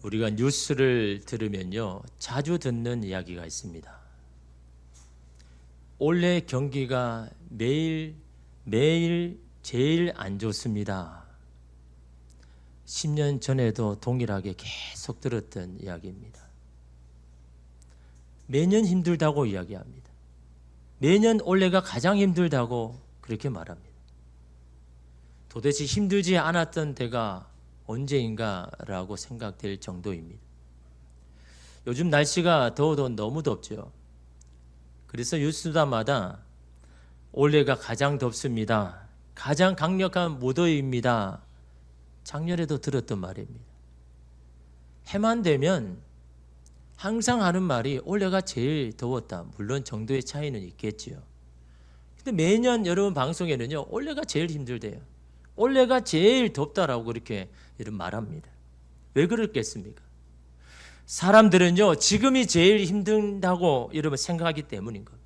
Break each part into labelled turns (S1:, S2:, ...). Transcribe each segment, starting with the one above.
S1: 우리가 뉴스를 들으면요, 자주 듣는 이야기가 있습니다. 올해 경기가 매일 제일 안 좋습니다. 10년 전에도 동일하게 계속 들었던 이야기입니다. 매년 힘들다고 이야기합니다. 매년 올해가 가장 힘들다고 그렇게 말합니다. 도대체 힘들지 않았던 때가 언제인가라고 생각될 정도입니다. 요즘 날씨가 더워도 너무 덥죠. 그래서 뉴스다마다 올해가 가장 덥습니다. 가장 강력한 무더위입니다. 작년에도 들었던 말입니다. 해만 되면 항상 하는 말이 올해가 제일 더웠다. 물론 정도의 차이는 있겠지요. 근데 매년 여러분 방송에는요, 올해가 제일 힘들대요. 올해가 제일 덥다라고 그렇게 이런 말합니다. 왜 그렇겠습니까? 사람들은요, 지금이 제일 힘든다고 여러분 생각하기 때문인 거예요.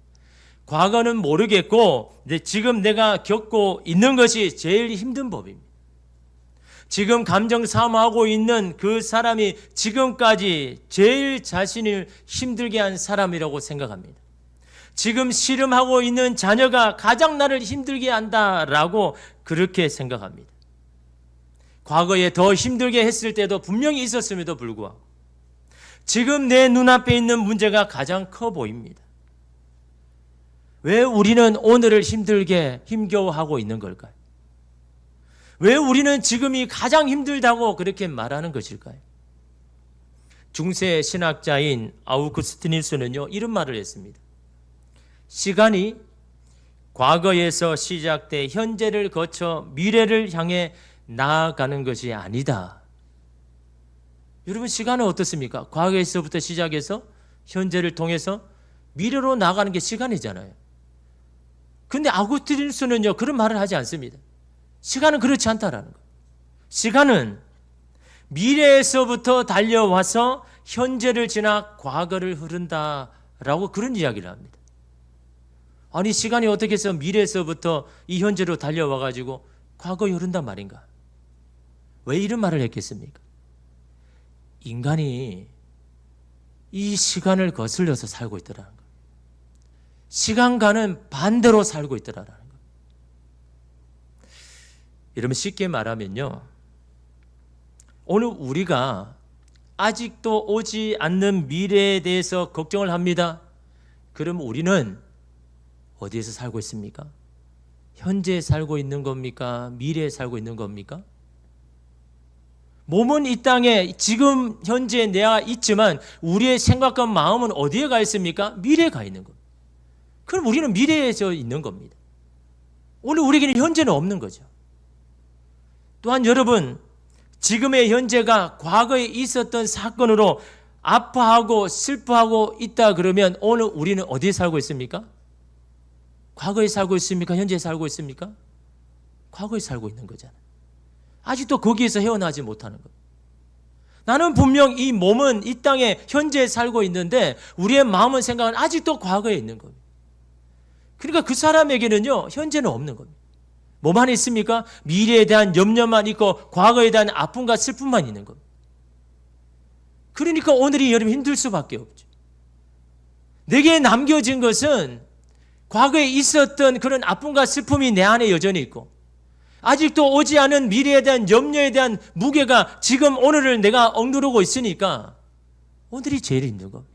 S1: 과거는 모르겠고 이제 지금 내가 겪고 있는 것이 제일 힘든 법입니다. 지금 감정 사모하고 있는 그 사람이 지금까지 제일 자신을 힘들게 한 사람이라고 생각합니다. 지금 씨름하고 있는 자녀가 가장 나를 힘들게 한다라고 그렇게 생각합니다. 과거에 더 힘들게 했을 때도 분명히 있었음에도 불구하고 지금 내 눈앞에 있는 문제가 가장 커 보입니다. 왜 우리는 오늘을 힘들게 힘겨워하고 있는 걸까요? 왜 우리는 지금이 가장 힘들다고 그렇게 말하는 것일까요? 중세 신학자인 아우구스티누스는요, 이런 말을 했습니다. 시간이 과거에서 시작돼 현재를 거쳐 미래를 향해 나아가는 것이 아니다. 여러분, 시간은 어떻습니까? 과거에서부터 시작해서 현재를 통해서 미래로 나아가는 게 시간이잖아요. 근데 아우구스티누스는요, 그런 말을 하지 않습니다. 시간은 그렇지 않다라는 거예요. 시간은 미래에서부터 달려와서 현재를 지나 과거를 흐른다라고 그런 이야기를 합니다. 아니, 시간이 어떻게 해서 미래에서부터 이 현재로 달려와가지고 과거에 흐른단 말인가? 왜 이런 말을 했겠습니까? 인간이 이 시간을 거슬려서 살고 있더라는 거예요. 시간과는 반대로 살고 있더라는 거예요. 여러분, 쉽게 말하면요, 오늘 우리가 아직도 오지 않는 미래에 대해서 걱정을 합니다. 그럼 우리는 어디에서 살고 있습니까? 현재에 살고 있는 겁니까? 미래에 살고 있는 겁니까? 몸은 이 땅에 지금 현재 내가 있지만 우리의 생각과 마음은 어디에 가 있습니까? 미래에 가 있는 겁니다. 그럼 우리는 미래에서 있는 겁니다. 오늘 우리에게는 현재는 없는 거죠. 또한 여러분, 지금의 현재가 과거에 있었던 사건으로 아파하고 슬퍼하고 있다 그러면 오늘 우리는 어디에 살고 있습니까? 과거에 살고 있습니까? 현재에 살고 있습니까? 과거에 살고 있는 거잖아요. 아직도 거기에서 헤어나지 못하는 거예요. 나는 분명 이 몸은 이 땅에 현재에 살고 있는데 우리의 마음은 생각은 아직도 과거에 있는 겁니다. 그러니까 그 사람에게는요, 현재는 없는 겁니다. 뭐만 있습니까? 미래에 대한 염려만 있고 과거에 대한 아픔과 슬픔만 있는 겁니다. 그러니까 오늘이 여러분 힘들 수밖에 없죠. 내게 남겨진 것은 과거에 있었던 그런 아픔과 슬픔이 내 안에 여전히 있고 아직도 오지 않은 미래에 대한 염려에 대한 무게가 지금 오늘을 내가 억누르고 있으니까 오늘이 제일 힘든 겁니다.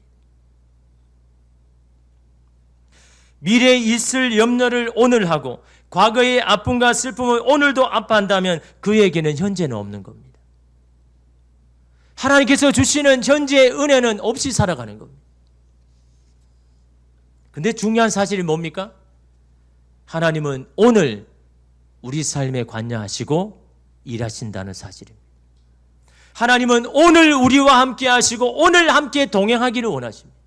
S1: 미래에 있을 염려를 오늘 하고 과거의 아픔과 슬픔을 오늘도 아파한다면 그에게는 현재는 없는 겁니다. 하나님께서 주시는 현재의 은혜는 없이 살아가는 겁니다. 근데 중요한 사실이 뭡니까? 하나님은 오늘 우리 삶에 관여하시고 일하신다는 사실입니다. 하나님은 오늘 우리와 함께 하시고 오늘 함께 동행하기를 원하십니다.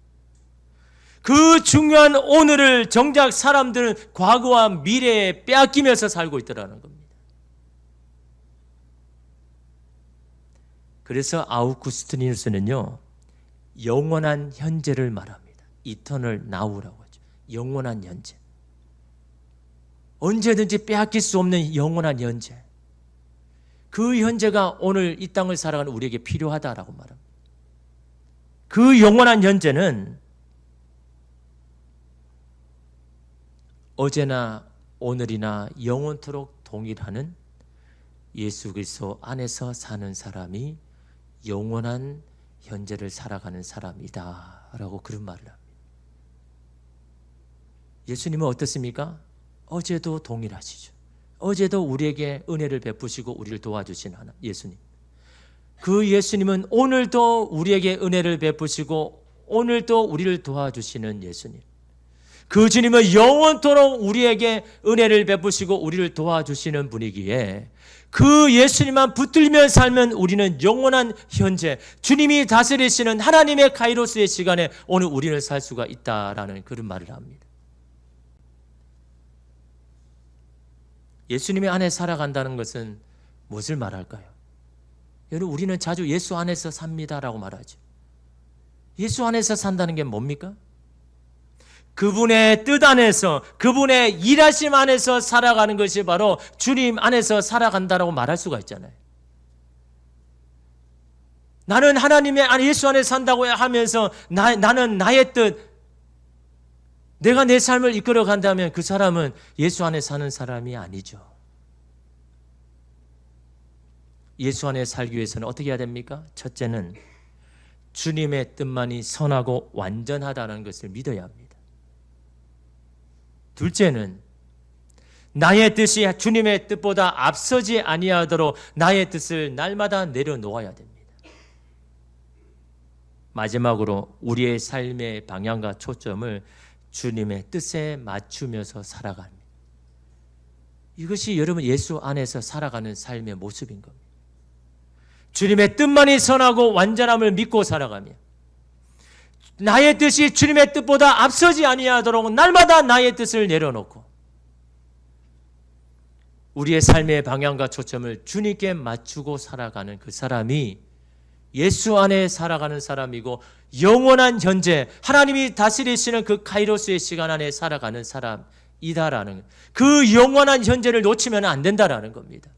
S1: 그 중요한 오늘을 정작 사람들은 과거와 미래에 빼앗기면서 살고 있더라는 겁니다. 그래서 아우구스티누스는요, 영원한 현재를 말합니다. 이터널 나우라고 하죠. 영원한 현재. 언제든지 빼앗길 수 없는 영원한 현재. 그 현재가 오늘 이 땅을 살아가는 우리에게 필요하다라고 말합니다. 그 영원한 현재는 어제나 오늘이나 영원토록 동일하는 예수 그리스도 안에서 사는 사람이 영원한 현재를 살아가는 사람이다 라고 그런 말을 합니다. 예수님은 어떻습니까? 어제도 동일하시죠. 어제도 우리에게 은혜를 베푸시고 우리를 도와주신 하나님 예수님. 그 예수님은 오늘도 우리에게 은혜를 베푸시고 오늘도 우리를 도와주시는 예수님. 그 주님은 영원토록 우리에게 은혜를 베푸시고 우리를 도와주시는 분이기에 그 예수님만 붙들며 살면 우리는 영원한 현재, 주님이 다스리시는 하나님의 카이로스의 시간에 오늘 우리를 살 수가 있다라는 그런 말을 합니다. 예수님의 안에 살아간다는 것은 무엇을 말할까요? 여러분, 우리는 자주 예수 안에서 삽니다라고 말하죠. 예수 안에서 산다는 게 뭡니까? 그분의 뜻 안에서, 그분의 일하심 안에서 살아가는 것이 바로 주님 안에서 살아간다라고 말할 수가 있잖아요. 나는 하나님의 예수 안에 산다고 하면서 나는 나의 뜻, 내가 내 삶을 이끌어 간다면 그 사람은 예수 안에 사는 사람이 아니죠. 예수 안에 살기 위해서는 어떻게 해야 됩니까? 첫째는 주님의 뜻만이 선하고 완전하다는 것을 믿어야 합니다. 둘째는 나의 뜻이 주님의 뜻보다 앞서지 아니하도록 나의 뜻을 날마다 내려놓아야 됩니다. 마지막으로 우리의 삶의 방향과 초점을 주님의 뜻에 맞추면서 살아갑니다. 이것이 여러분 예수 안에서 살아가는 삶의 모습인 겁니다. 주님의 뜻만이 선하고 완전함을 믿고 살아가며 나의 뜻이 주님의 뜻보다 앞서지 아니하도록 날마다 나의 뜻을 내려놓고 우리의 삶의 방향과 초점을 주님께 맞추고 살아가는 그 사람이 예수 안에 살아가는 사람이고 영원한 현재 하나님이 다스리시는 그 카이로스의 시간 안에 살아가는 사람이다라는 그 영원한 현재를 놓치면 안 된다라는 겁니다.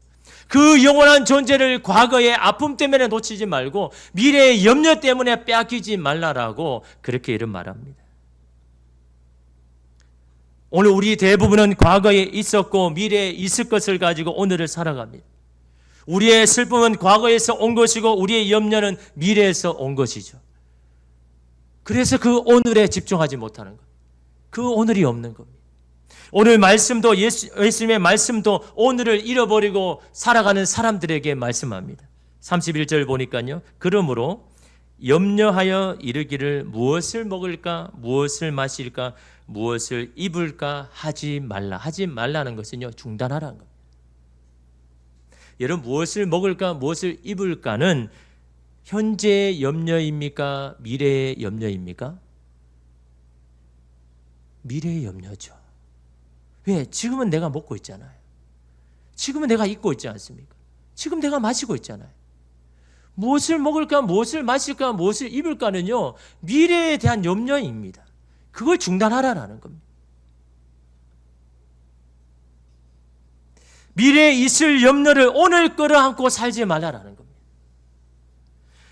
S1: 그 영원한 존재를 과거의 아픔 때문에 놓치지 말고 미래의 염려 때문에 빼앗기지 말라라고 그렇게 이런 말합니다. 오늘 우리 대부분은 과거에 있었고 미래에 있을 것을 가지고 오늘을 살아갑니다. 우리의 슬픔은 과거에서 온 것이고 우리의 염려는 미래에서 온 것이죠. 그래서 그 오늘에 집중하지 못하는 것. 그 오늘이 없는 겁니다. 오늘 말씀도 예수님의 말씀도 오늘을 잃어버리고 살아가는 사람들에게 말씀합니다. 31절 보니까요. 그러므로 염려하여 이르기를 무엇을 먹을까 무엇을 마실까 무엇을 입을까 하지 말라는 것은요. 중단하라는 겁니다. 여러분 무엇을 먹을까 무엇을 입을까는 현재의 염려입니까? 미래의 염려입니까? 미래의 염려죠. 왜? 지금은 내가 먹고 있잖아요. 지금은 내가 입고 있지 않습니까? 지금 내가 마시고 있잖아요. 무엇을 먹을까, 무엇을 마실까, 무엇을 입을까는요, 미래에 대한 염려입니다. 그걸 중단하라는 겁니다. 미래에 있을 염려를 오늘 끌어안고 살지 말라라는 겁니다.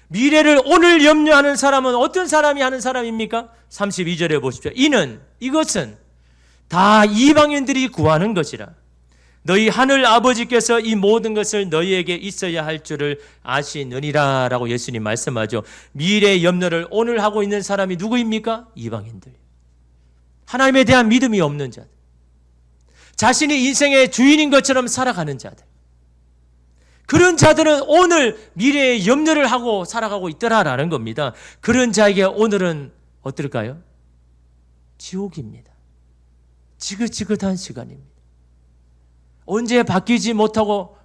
S1: 미래를 오늘 염려하는 사람은 어떤 사람이 하는 사람입니까? 32절에 보십시오. 이것은 다 이방인들이 구하는 것이라. 너희 하늘 아버지께서 이 모든 것을 너희에게 있어야 할 줄을 아시느니라 라고 예수님 말씀하죠. 미래의 염려를 오늘 하고 있는 사람이 누구입니까? 이방인들. 하나님에 대한 믿음이 없는 자들. 자신이 인생의 주인인 것처럼 살아가는 자들. 그런 자들은 오늘 미래의 염려를 하고 살아가고 있더라라는 겁니다. 그런 자에게 오늘은 어떨까요? 지옥입니다. 지긋지긋한 시간입니다. 언제 바뀌지 못하고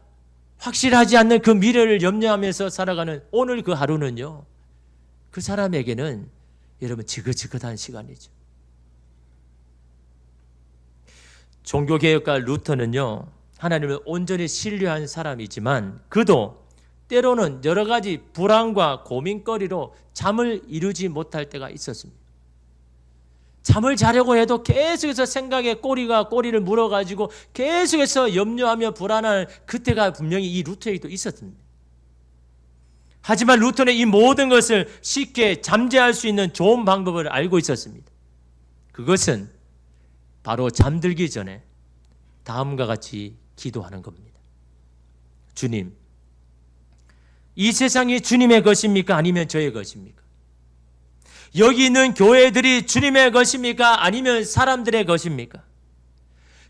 S1: 확실하지 않는 그 미래를 염려하면서 살아가는 오늘 그 하루는요. 그 사람에게는 여러분 지긋지긋한 시간이죠. 종교개혁가 루터는요. 하나님을 온전히 신뢰한 사람이지만 그도 때로는 여러 가지 불안과 고민거리로 잠을 이루지 못할 때가 있었습니다. 잠을 자려고 해도 계속해서 생각에 꼬리를 물어가지고 계속해서 염려하며 불안한 그때가 분명히 이 루터에게도 있었습니다. 하지만 루터는 이 모든 것을 쉽게 잠재할 수 있는 좋은 방법을 알고 있었습니다. 그것은 바로 잠들기 전에 다음과 같이 기도하는 겁니다. 주님, 이 세상이 주님의 것입니까? 아니면 저의 것입니까? 여기 있는 교회들이 주님의 것입니까? 아니면 사람들의 것입니까?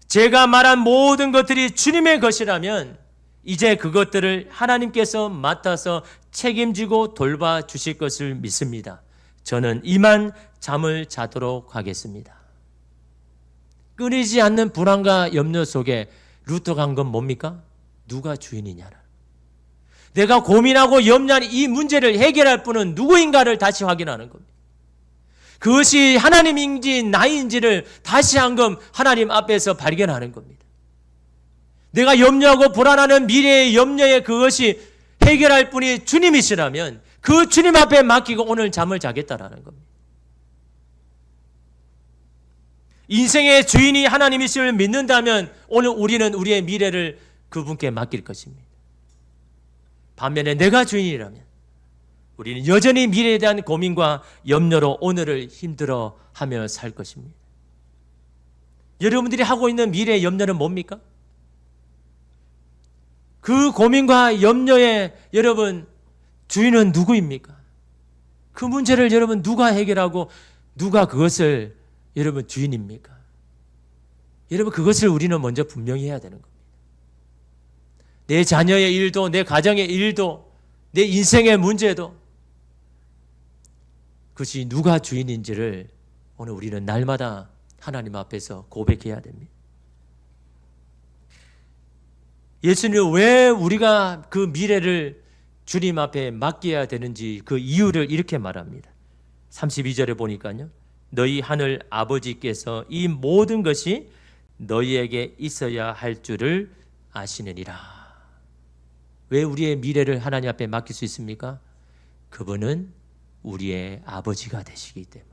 S1: 제가 말한 모든 것들이 주님의 것이라면 이제 그것들을 하나님께서 맡아서 책임지고 돌봐주실 것을 믿습니다. 저는 이만 잠을 자도록 하겠습니다. 끊이지 않는 불안과 염려 속에 루터가 한 건 뭡니까? 누가 주인이냐라. 내가 고민하고 염려하는 이 문제를 해결할 분은 누구인가를 다시 확인하는 겁니다. 그것이 하나님인지 나인지를 다시 한번 하나님 앞에서 발견하는 겁니다. 내가 염려하고 불안하는 미래의 염려에 그것이 해결할 분이 주님이시라면 그 주님 앞에 맡기고 오늘 잠을 자겠다라는 겁니다. 인생의 주인이 하나님이심을 믿는다면 오늘 우리는 우리의 미래를 그분께 맡길 것입니다. 반면에 내가 주인이라면 우리는 여전히 미래에 대한 고민과 염려로 오늘을 힘들어하며 살 것입니다. 여러분들이 하고 있는 미래의 염려는 뭡니까? 그 고민과 염려의 여러분 주인은 누구입니까? 그 문제를 여러분 누가 해결하고 누가 그것을 여러분 주인입니까? 여러분 그것을 우리는 먼저 분명히 해야 되는 겁니다. 내 자녀의 일도 내 가정의 일도 내 인생의 문제도 그것이 누가 주인인지를 오늘 우리는 날마다 하나님 앞에서 고백해야 됩니다. 예수님은 왜 우리가 그 미래를 주님 앞에 맡겨야 되는지 그 이유를 이렇게 말합니다. 32절에 보니까요. 너희 하늘 아버지께서 이 모든 것이 너희에게 있어야 할 줄을 아시느니라. 왜 우리의 미래를 하나님 앞에 맡길 수 있습니까? 그분은 우리의 아버지가 되시기 때문에.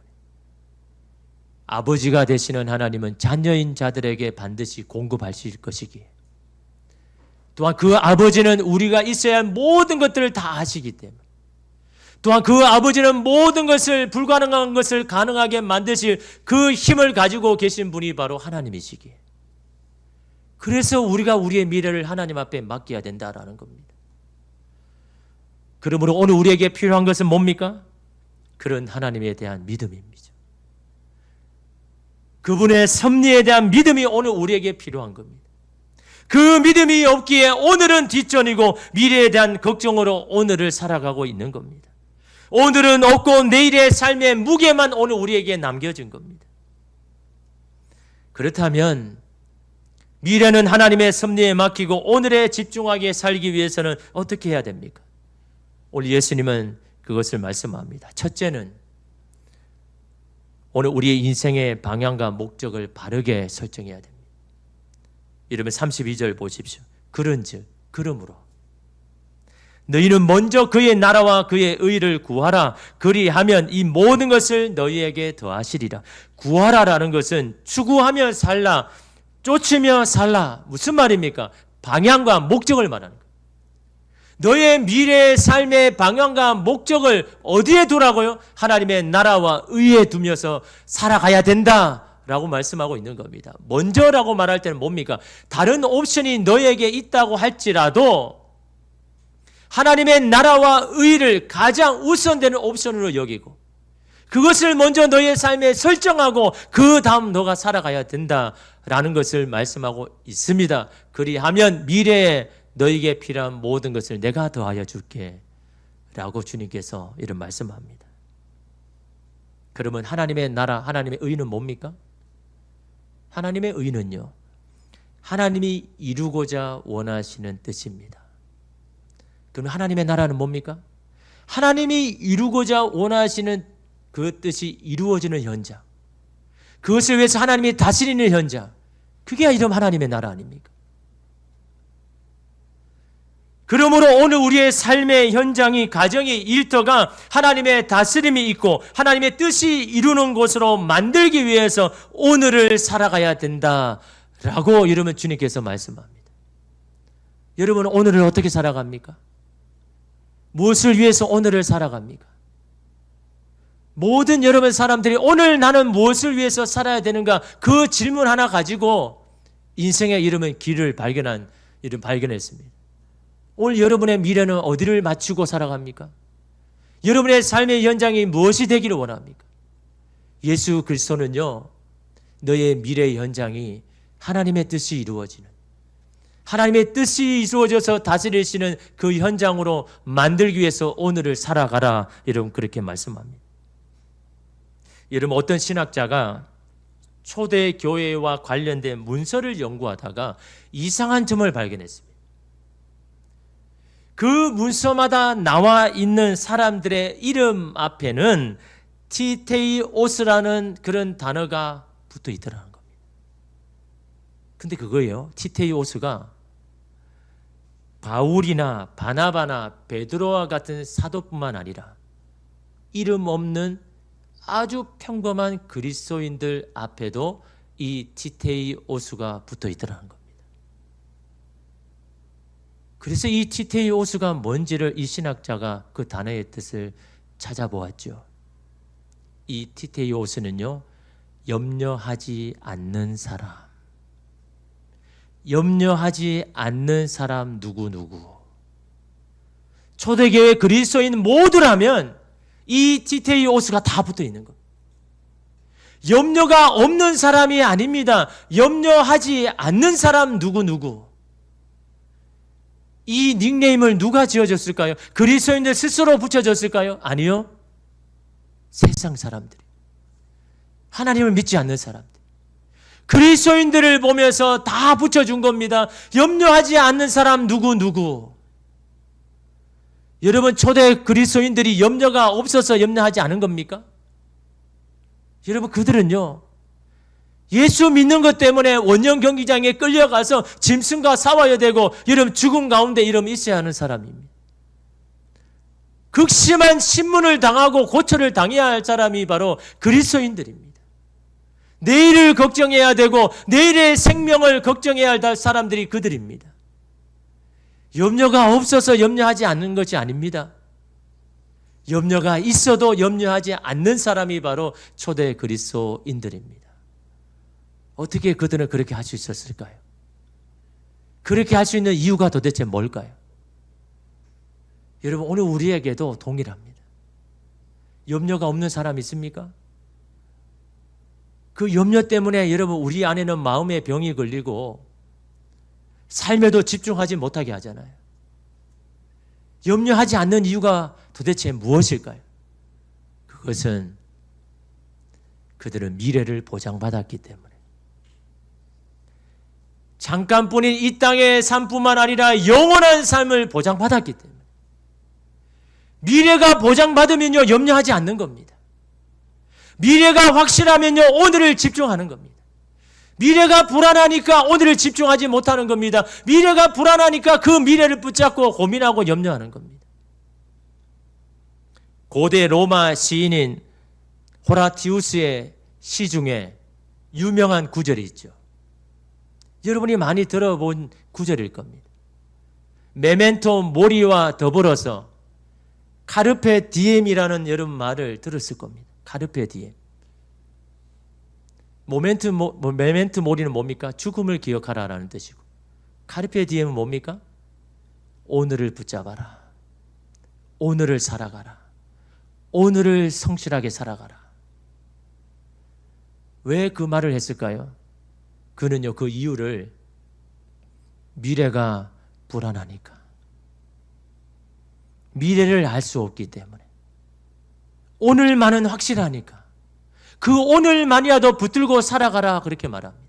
S1: 아버지가 되시는 하나님은 자녀인 자들에게 반드시 공급하실 것이기에 또한 그 아버지는 우리가 있어야 할 모든 것들을 다 아시기 때문에 또한 그 아버지는 모든 것을 불가능한 것을 가능하게 만드실 그 힘을 가지고 계신 분이 바로 하나님이시기에 그래서 우리가 우리의 미래를 하나님 앞에 맡겨야 된다라는 겁니다. 그러므로 오늘 우리에게 필요한 것은 뭡니까? 그런 하나님에 대한 믿음입니다. 그분의 섭리에 대한 믿음이 오늘 우리에게 필요한 겁니다. 그 믿음이 없기에 오늘은 뒷전이고 미래에 대한 걱정으로 오늘을 살아가고 있는 겁니다. 오늘은 없고 내일의 삶의 무게만 오늘 우리에게 남겨진 겁니다. 그렇다면 미래는 하나님의 섭리에 맡기고 오늘에 집중하게 살기 위해서는 어떻게 해야 됩니까? 오늘 예수님은 그것을 말씀합니다. 첫째는 오늘 우리의 인생의 방향과 목적을 바르게 설정해야 됩니다. 이러면 32절 보십시오. 그런즉 그러므로 너희는 먼저 그의 나라와 그의 의를 구하라. 그리하면 이 모든 것을 너희에게 더하시리라. 구하라라는 것은 추구하며 살라, 쫓으며 살라. 무슨 말입니까? 방향과 목적을 말하는 거예요. 너의 미래의 삶의 방향과 목적을 어디에 두라고요? 하나님의 나라와 의에 두면서 살아가야 된다라고 말씀하고 있는 겁니다. 먼저라고 말할 때는 뭡니까? 다른 옵션이 너에게 있다고 할지라도 하나님의 나라와 의를 가장 우선되는 옵션으로 여기고 그것을 먼저 너의 삶에 설정하고 그 다음 너가 살아가야 된다라는 것을 말씀하고 있습니다. 그리하면 미래에 너에게 필요한 모든 것을 내가 더하여 줄게 라고 주님께서 이런 말씀합니다. 그러면 하나님의 나라, 하나님의 의는 뭡니까? 하나님의 의는요, 하나님이 이루고자 원하시는 뜻입니다. 그럼 하나님의 나라는 뭡니까? 하나님이 이루고자 원하시는 그 뜻이 이루어지는 현장, 그것을 위해서 하나님이 다스리는 현장, 그게 이름 하나님의 나라 아닙니까? 그러므로 오늘 우리의 삶의 현장이, 가정이, 일터가 하나님의 다스림이 있고 하나님의 뜻이 이루는 곳으로 만들기 위해서 오늘을 살아가야 된다라고 이러면 주님께서 말씀합니다. 여러분 오늘을 어떻게 살아갑니까? 무엇을 위해서 오늘을 살아갑니까? 모든 여러분 사람들이 오늘 나는 무엇을 위해서 살아야 되는가? 그 질문 하나 가지고 인생의 이름은 길을 발견했습니다. 오늘 여러분의 미래는 어디를 맞추고 살아갑니까? 여러분의 삶의 현장이 무엇이 되기를 원합니까? 예수 그리스도는요, 너의 미래의 현장이 하나님의 뜻이 이루어지는, 하나님의 뜻이 이루어져서 다스리시는 그 현장으로 만들기 위해서 오늘을 살아가라. 여러분 그렇게 말씀합니다. 여러분 어떤 신학자가 초대 교회와 관련된 문서를 연구하다가 이상한 점을 발견했습니다. 그 문서마다 나와 있는 사람들의 이름 앞에는 티테이오스라는 그런 단어가 붙어 있더라는 겁니다. 근데 그거예요. 티테이오스가 바울이나 바나바나 베드로와 같은 사도뿐만 아니라 이름 없는 아주 평범한 그리스도인들 앞에도 이 티테이오스가 붙어 있더라는 겁니다. 그래서 이 티테이오스가 뭔지를 이 신학자가 그 단어의 뜻을 찾아보았죠. 이 티테이오스는요, 염려하지 않는 사람, 염려하지 않는 사람 누구누구. 초대교회 그리스도인 모두라면 이 티테이오스가 다 붙어 있는 겁니다. 염려가 없는 사람이 아닙니다. 염려하지 않는 사람 누구누구. 이 닉네임을 누가 지어줬을까요? 그리스도인들 스스로 붙여줬을까요? 아니요. 세상 사람들이, 하나님을 믿지 않는 사람들, 그리스도인들을 보면서 다 붙여준 겁니다. 염려하지 않는 사람 누구누구. 여러분 초대 그리스도인들이 염려가 없어서 염려하지 않은 겁니까? 여러분 그들은요, 예수 믿는 것 때문에 원형 경기장에 끌려가서 짐승과 싸워야 되고 여러분 죽음 가운데 이러면 있어야 하는 사람입니다. 극심한 신문을 당하고 고초를 당해야 할 사람이 바로 그리스도인들입니다. 내일을 걱정해야 되고 내일의 생명을 걱정해야 할 사람들이 그들입니다. 염려가 없어서 염려하지 않는 것이 아닙니다. 염려가 있어도 염려하지 않는 사람이 바로 초대 그리스도인들입니다. 어떻게 그들은 그렇게 할 수 있었을까요? 그렇게 할 수 있는 이유가 도대체 뭘까요? 여러분 오늘 우리에게도 동일합니다. 염려가 없는 사람 있습니까? 그 염려 때문에 여러분 우리 안에는 마음의 병이 걸리고 삶에도 집중하지 못하게 하잖아요. 염려하지 않는 이유가 도대체 무엇일까요? 그것은 그들은 미래를 보장받았기 때문에, 잠깐뿐인 이 땅의 삶뿐만 아니라 영원한 삶을 보장받았기 때문에, 미래가 보장받으면요 염려하지 않는 겁니다. 미래가 확실하면요 오늘을 집중하는 겁니다. 미래가 불안하니까 오늘을 집중하지 못하는 겁니다. 미래가 불안하니까 그 미래를 붙잡고 고민하고 염려하는 겁니다. 고대 로마 시인인 호라티우스의 시 중에 유명한 구절이 있죠. 여러분이 많이 들어본 구절일 겁니다. 메멘토 모리와 더불어서 카르페 디엠이라는 여러분 말을 들었을 겁니다. 카르페 디엠. 메멘토 모리는 뭡니까? 죽음을 기억하라라는 뜻이고, 카르페 디엠은 뭡니까? 오늘을 붙잡아라. 오늘을 살아가라. 오늘을 성실하게 살아가라. 왜 그 말을 했을까요? 그는요 그 이유를 미래가 불안하니까, 미래를 알 수 없기 때문에, 오늘만은 확실하니까 그 오늘만이라도 붙들고 살아가라 그렇게 말합니다.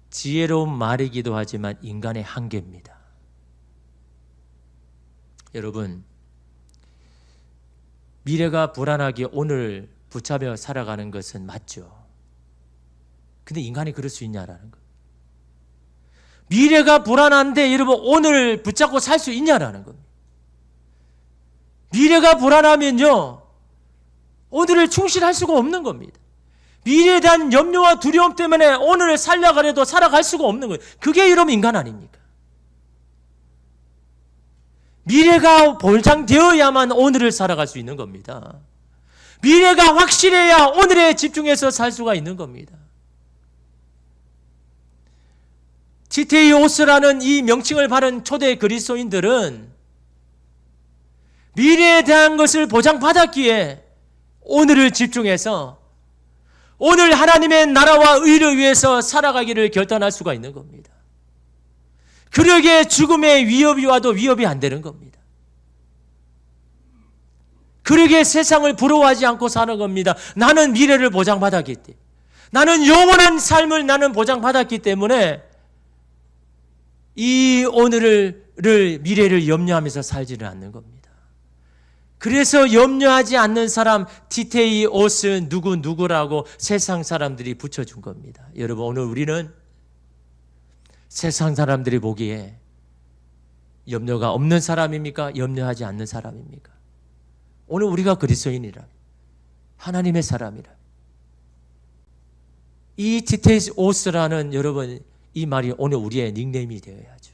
S1: 지혜로운 말이기도 하지만 인간의 한계입니다. 여러분 미래가 불안하게 오늘 붙잡혀 살아가는 것은 맞죠. 근데 인간이 그럴 수 있냐라는 거. 미래가 불안한데 여러분 오늘 붙잡고 살 수 있냐라는 겁니다. 미래가 불안하면요 오늘을 충실할 수가 없는 겁니다. 미래에 대한 염려와 두려움 때문에 오늘을 살려가려도 살아갈 수가 없는 거예요. 그게 여러분 인간 아닙니까? 미래가 보장되어야만 오늘을 살아갈 수 있는 겁니다. 미래가 확실해야 오늘에 집중해서 살 수가 있는 겁니다. 티테이오스라는 이 명칭을 받은 초대 그리스도인들은 미래에 대한 것을 보장받았기에 오늘을 집중해서 오늘 하나님의 나라와 의를 위해서 살아가기를 결단할 수가 있는 겁니다. 그러기에 죽음의 위협이 와도 위협이 안 되는 겁니다. 그러기에 세상을 부러워하지 않고 사는 겁니다. 나는 미래를 보장받았기 때문에, 나는 영원한 삶을 나는 보장받았기 때문에 이 오늘을 미래를 염려하면서 살지는 않는 겁니다. 그래서 염려하지 않는 사람 티테이오스 누구라고 세상 사람들이 붙여준 겁니다. 여러분, 오늘 우리는 세상 사람들이 보기에 염려가 없는 사람입니까? 염려하지 않는 사람입니까? 오늘 우리가 그리스도인이라, 하나님의 사람이라, 이 티테이오스라는 여러분, 이 말이 오늘 우리의 닉네임이 되어야죠.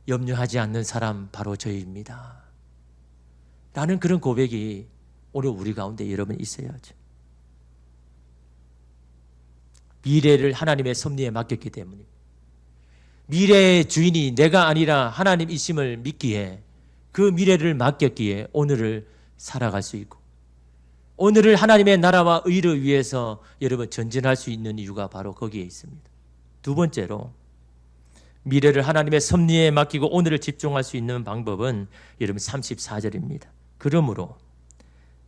S1: 염려하지 않는 사람 바로 저희입니다 라는 그런 고백이 오늘 우리 가운데 여러분 있어야죠. 미래를 하나님의 섭리에 맡겼기 때문에, 미래의 주인이 내가 아니라 하나님이심을 믿기에, 그 미래를 맡겼기에 오늘을 살아갈 수 있고, 오늘을 하나님의 나라와 의를 위해서 여러분 전진할 수 있는 이유가 바로 거기에 있습니다. 두 번째로, 미래를 하나님의 섭리에 맡기고 오늘을 집중할 수 있는 방법은 여러분 34절입니다. 그러므로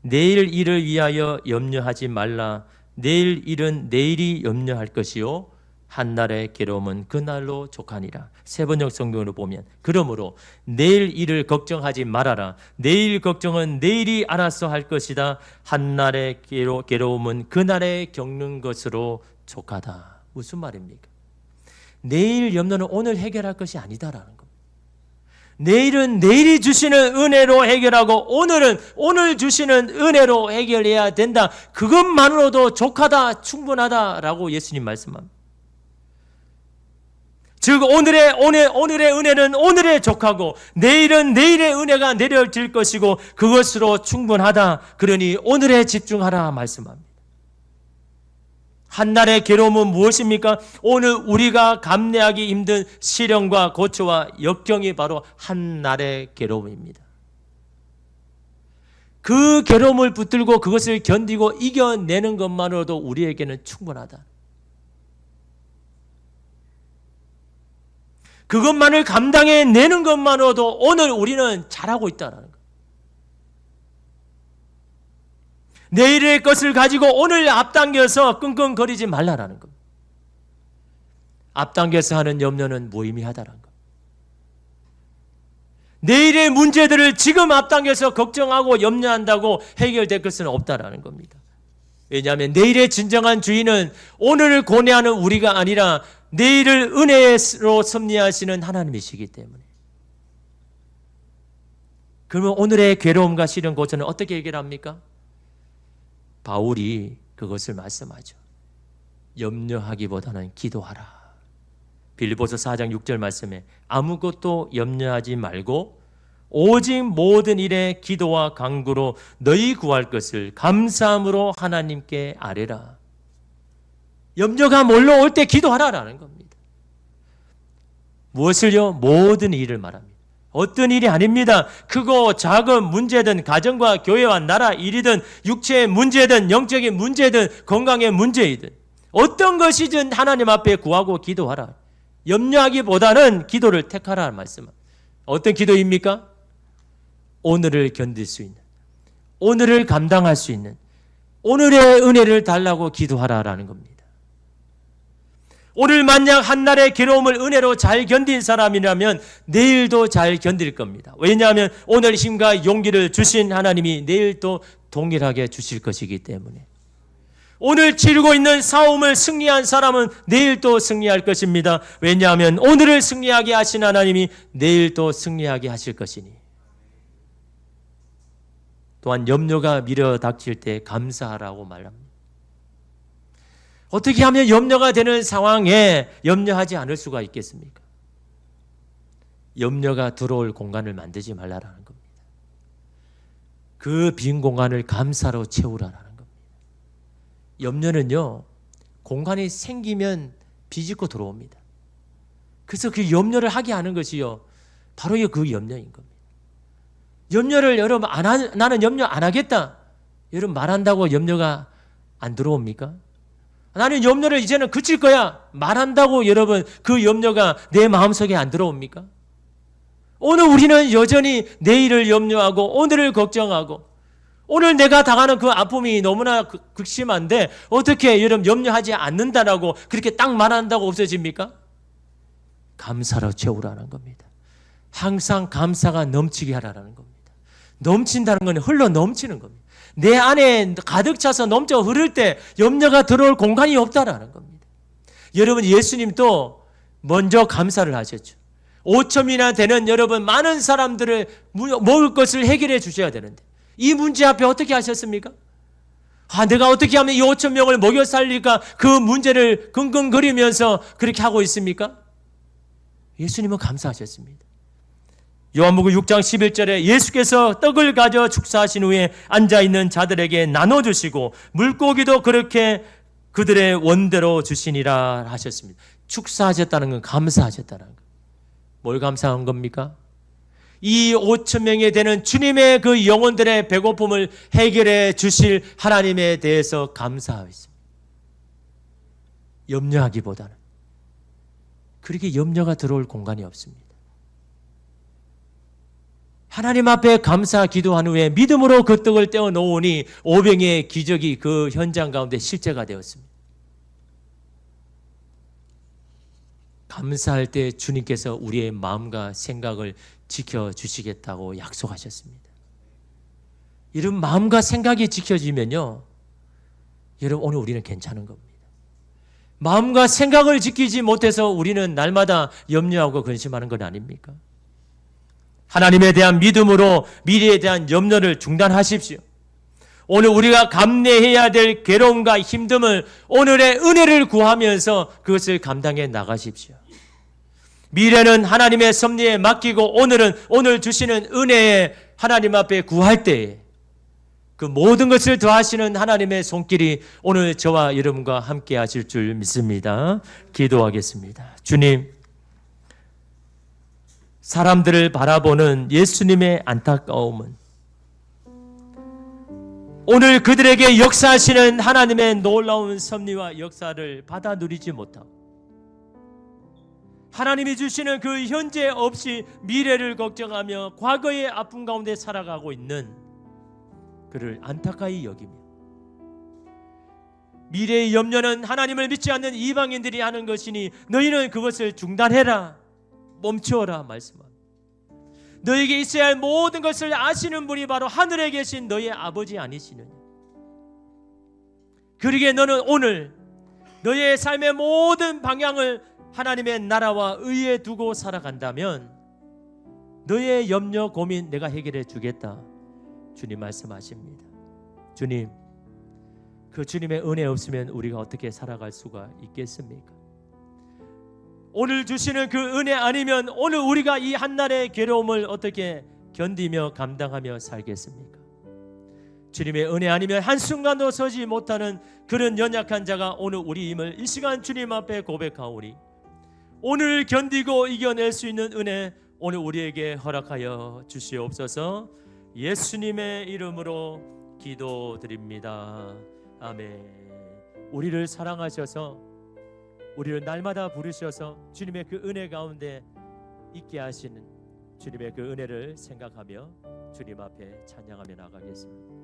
S1: 내일 일을 위하여 염려하지 말라. 내일 일은 내일이 염려할 것이요 한날의 괴로움은 그날로 족하니라. 세번역 성경으로 보면, 그러므로 내일 일을 걱정하지 말아라. 내일 걱정은 내일이 알아서 할 것이다. 한날의 괴로움은 그날에 겪는 것으로 족하다. 무슨 말입니까? 내일 염려는 오늘 해결할 것이 아니다라는 겁니다. 내일은 내일이 주시는 은혜로 해결하고 오늘은 오늘 주시는 은혜로 해결해야 된다. 그것만으로도 족하다, 충분하다라고 예수님 말씀합니다. 즉 오늘의 은혜는 오늘에 족하고 내일은 내일의 은혜가 내려질 것이고 그것으로 충분하다. 그러니 오늘에 집중하라 말씀합니다. 한날의 괴로움은 무엇입니까? 오늘 우리가 감내하기 힘든 시련과 고초와 역경이 바로 한날의 괴로움입니다. 그 괴로움을 붙들고 그것을 견디고 이겨내는 것만으로도 우리에게는 충분하다. 그것만을 감당해내는 것만으로도 오늘 우리는 잘하고 있다는 것. 내일의 것을 가지고 오늘 앞당겨서 끙끙거리지 말라라는 것. 앞당겨서 하는 염려는 무의미하다는 것. 내일의 문제들을 지금 앞당겨서 걱정하고 염려한다고 해결될 것은 없다라는 겁니다. 왜냐하면 내일의 진정한 주인은 오늘을 고뇌하는 우리가 아니라 내일을 은혜로 섭리하시는 하나님이시기 때문에. 그러면 오늘의 괴로움과 시련 고초는 어떻게 해결합니까? 바울이 그것을 말씀하죠. 염려하기보다는 기도하라. 빌립보서 4장 6절 말씀에 아무것도 염려하지 말고 오직 모든 일에 기도와 간구로 너희 구할 것을 감사함으로 하나님께 아뢰라. 염려가 몰려올 때 기도하라라는 겁니다. 무엇을요? 모든 일을 말합니다. 어떤 일이 아닙니다. 크고 작은 문제든 가정과 교회와 나라 일이든 육체의 문제든 영적인 문제든 건강의 문제이든 어떤 것이든 하나님 앞에 구하고 기도하라. 염려하기보다는 기도를 택하라는 말씀입니다. 어떤 기도입니까? 오늘을 견딜 수 있는, 오늘을 감당할 수 있는, 오늘의 은혜를 달라고 기도하라라는 겁니다. 오늘 만약 한날의 괴로움을 은혜로 잘 견딘 사람이라면 내일도 잘 견딜 겁니다. 왜냐하면 오늘 힘과 용기를 주신 하나님이 내일도 동일하게 주실 것이기 때문에. 오늘 치르고 있는 싸움을 승리한 사람은 내일도 승리할 것입니다. 왜냐하면 오늘을 승리하게 하신 하나님이 내일도 승리하게 하실 것이니. 또한 염려가 밀어닥칠 때 감사하라고 말합니다. 어떻게 하면 염려가 되는 상황에 염려하지 않을 수가 있겠습니까? 염려가 들어올 공간을 만들지 말라라는 겁니다. 그 빈 공간을 감사로 채우라라는 겁니다. 염려는요, 공간이 생기면 비집고 들어옵니다. 그래서 그 염려를 하게 하는 것이요, 바로 그 염려인 겁니다. 염려를 여러분 나는 염려 안 하겠다. 여러분 말한다고 염려가 안 들어옵니까? 나는 염려를 이제는 그칠 거야. 말한다고 여러분 그 염려가 내 마음속에 안 들어옵니까? 오늘 우리는 여전히 내일을 염려하고 오늘을 걱정하고 오늘 내가 당하는 그 아픔이 너무나 극심한데 어떻게 여러분 염려하지 않는다라고 그렇게 딱 말한다고 없어집니까? 감사로 채우라는 겁니다. 항상 감사가 넘치게 하라는 겁니다. 넘친다는 건 흘러 넘치는 겁니다. 내 안에 가득 차서 넘쳐 흐를 때 염려가 들어올 공간이 없다라는 겁니다. 여러분 예수님도 먼저 감사를 하셨죠. 5천이나 되는 여러분 많은 사람들을 먹을 것을 해결해 주셔야 되는데 이 문제 앞에 어떻게 하셨습니까? 내가 어떻게 하면 이 5천 명을 먹여 살릴까 그 문제를 긍긍거리면서 그렇게 하고 있습니까? 예수님은 감사하셨습니다. 요한복음 6장 11절에 예수께서 떡을 가져 축사하신 후에 앉아있는 자들에게 나눠주시고 물고기도 그렇게 그들의 원대로 주시니라 하셨습니다. 축사하셨다는 건 감사하셨다는 것. 뭘 감사한 겁니까? 이 5천 명에 되는 주님의 그 영혼들의 배고픔을 해결해 주실 하나님에 대해서 감사하였습니다. 염려하기보다는 그렇게 염려가 들어올 공간이 없습니다. 하나님 앞에 감사 기도한 후에 믿음으로 그 떡을 떼어 놓으니 500의 기적이 그 현장 가운데 실제가 되었습니다. 감사할 때 주님께서 우리의 마음과 생각을 지켜주시겠다고 약속하셨습니다. 이런 마음과 생각이 지켜지면요, 여러분 오늘 우리는 괜찮은 겁니다. 마음과 생각을 지키지 못해서 우리는 날마다 염려하고 근심하는 건 아닙니까? 하나님에 대한 믿음으로 미래에 대한 염려를 중단하십시오. 오늘 우리가 감내해야 될 괴로움과 힘듦을 오늘의 은혜를 구하면서 그것을 감당해 나가십시오. 미래는 하나님의 섭리에 맡기고 오늘은 오늘 주시는 은혜에 하나님 앞에 구할 때에 그 모든 것을 더하시는 하나님의 손길이 오늘 저와 여러분과 함께 하실 줄 믿습니다. 기도하겠습니다. 주님, 사람들을 바라보는 예수님의 안타까움은 오늘 그들에게 역사하시는 하나님의 놀라운 섭리와 역사를 받아 누리지 못하고 하나님이 주시는 그 현재 없이 미래를 걱정하며 과거의 아픔 가운데 살아가고 있는 그를 안타까이 여기며 미래의 염려는 하나님을 믿지 않는 이방인들이 하는 것이니 너희는 그것을 중단해라, 멈추어라 말씀합니다. 너에게 있어야 할 모든 것을 아시는 분이 바로 하늘에 계신 너의 아버지 아니시느냐. 그러기에 너는 오늘 너의 삶의 모든 방향을 하나님의 나라와 의에 두고 살아간다면 너의 염려 고민 내가 해결해 주겠다 주님 말씀하십니다. 주님, 그 주님의 은혜 없으면 우리가 어떻게 살아갈 수가 있겠습니까? 오늘 주시는 그 은혜 아니면 오늘 우리가 이 한날의 괴로움을 어떻게 견디며 감당하며 살겠습니까? 주님의 은혜 아니면 한순간도 서지 못하는 그런 연약한 자가 오늘 우리임을 이 시간 주님 앞에 고백하오니 오늘 견디고 이겨낼 수 있는 은혜 오늘 우리에게 허락하여 주시옵소서. 예수님의 이름으로 기도드립니다. 아멘. 우리를 사랑하셔서 우리를 날마다 부르셔서 주님의 그 은혜 가운데 있게 하시는 주님의 그 은혜를 생각하며 주님 앞에 찬양하며 나가겠습니다.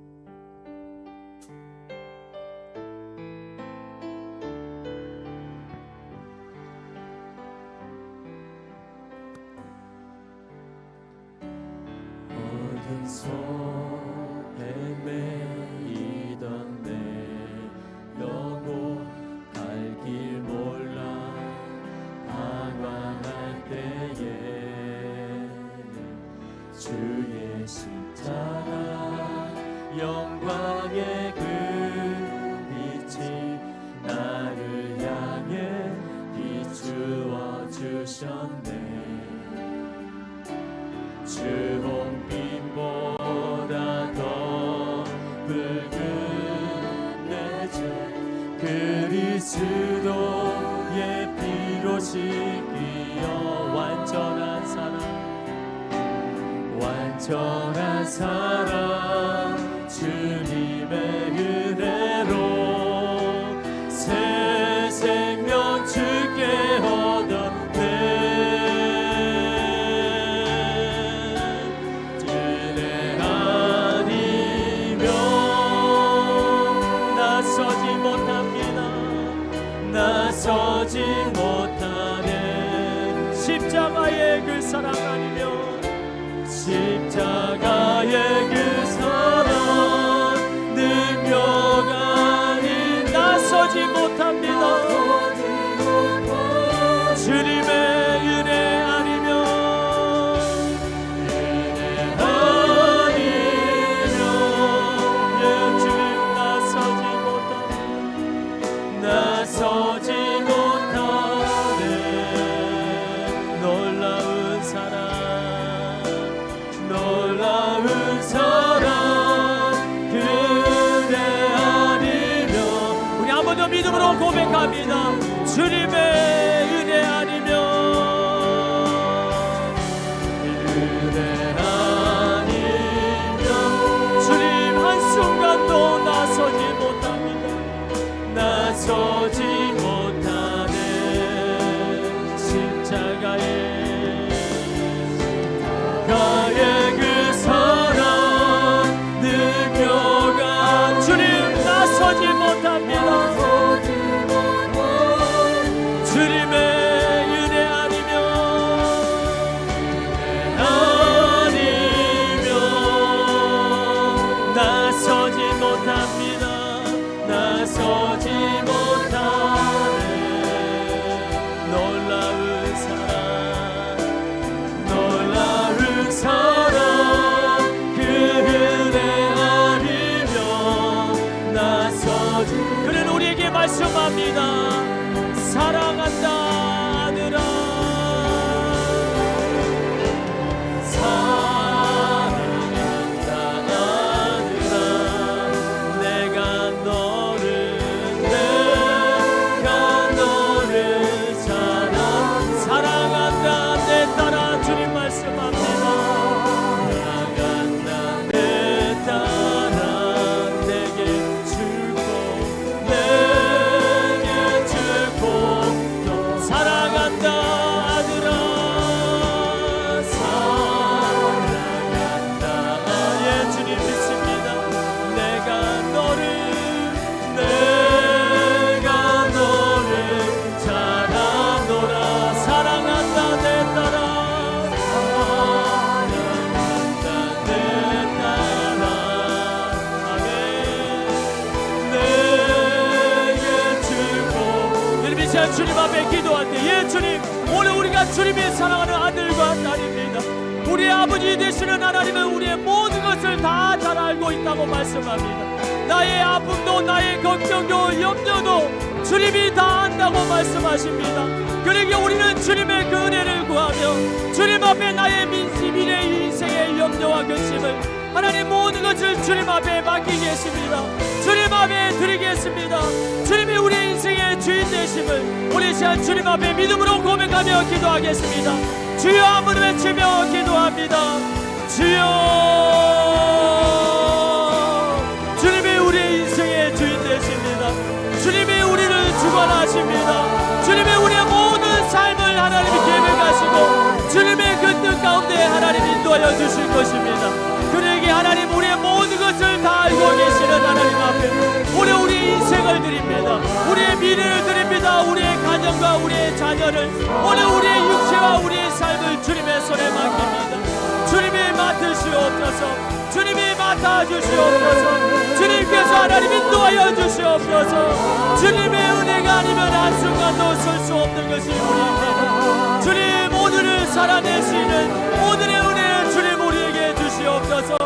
S1: 어둠 속에 매이던 내 영혼 갈 길 몰라 방황할 때에 주의 십자가 영광의 그 빛이 나를 향해 비추어 주셨네. 주도의 피로 씻기어 완전한 사랑, 완전한 사랑, 주님의 은혜로 새 생명 주께 얻었네. 은혜 아니면 나서지 못합니다. 나서지 못하네. 십자가의 그 사랑 아니면, 십자가의 그 사랑 능력 아닌 나서지 못합니다. 주님의 은혜 아니면, 은혜 아니면 주님 나서지 못하네. 나서지 못하네. 놀라운 사랑, 놀라운 사랑, 그대 아니면. 우리 한 번 더 믿음으로 고백합니다. 주님의 은혜 아니면, 은혜 아니면 주님 한순간도 나서지 못합니다. 나서지 못하네. 십자가의 그 사랑 능력아 주님 나서지 못합니다. 주님의 은혜 아니면, 나서지 못합니다. 나서지 못하네. 놀라운 사랑, 놀라운 사랑, 그 은혜 아니면 나서지. 그는 우리에게 말씀합니다. 사랑한다 아들아, 사랑한다 아들아, 내가 너를 사랑, 사랑한다 내 딸아. 주님 말씀합니다. 사랑한다 내 딸아, 내게 주고 내게 주고 또 사랑한다 아들아, 사랑한다. 예 주님 믿습니다. 내가 너를 잘하노라. 사랑한다 내 딸아, 사랑한다 내 딸아. 아멘. 내게 주고. 여러분 이 시간 주님 앞에 기도할 때, 예 주님, 오늘 우리가 주님이 사랑하는 아들과 딸입니다. 우리의 아버지 되시는 하나님은 우리의 모든 것을 다 잘 알고 있다고 말씀합니다. 나의 아픔도 나의 걱정도 염려도 주님이 다 안다고 말씀하십니다. 그러기에 우리는 주님의 그 은혜를 구하며 주님 앞에 나의 미래 인생의 염려와 근심을 하나님 모든 것을 주님 앞에 맡기겠습니다. 주님 앞에 드리겠습니다. 주님이 우리의 인생의 주인 되심을 우리 시간 주님 앞에 믿음으로 고백하며 기도하겠습니다. 주여 한번 외치며 기도합니다. 주여, 주님이 우리의 인생의 주인 되십니다. 주님이 우리를 주관하십니다. 주님이 우리의 모든 삶을 하나님이 계획하시고 주님의 그 뜻 가운데 하나님 인도하여 주실 것입니다. 그러기에 하나님 우리의 모든 것을 다 알고 계시는 하나님 앞에 오늘 우리의 인생을 드립니다. 우리의 미래를 드립니다. 우리의 가정과 우리의 자녀를, 오늘 우리의 육체와 우리의 삶을 주님의 손에 맡깁니다. 주님이 맡으시옵소서. 주님이 맡아주시옵소서. 주님께서 하나님 인도하여 주시옵소서. 주님의 은혜가 아니면 한순간도 설 수 없는 것이 우리입니다. 주님 오늘을 살아내시는 오늘의 은혜 주님 우리에게 주시옵소서.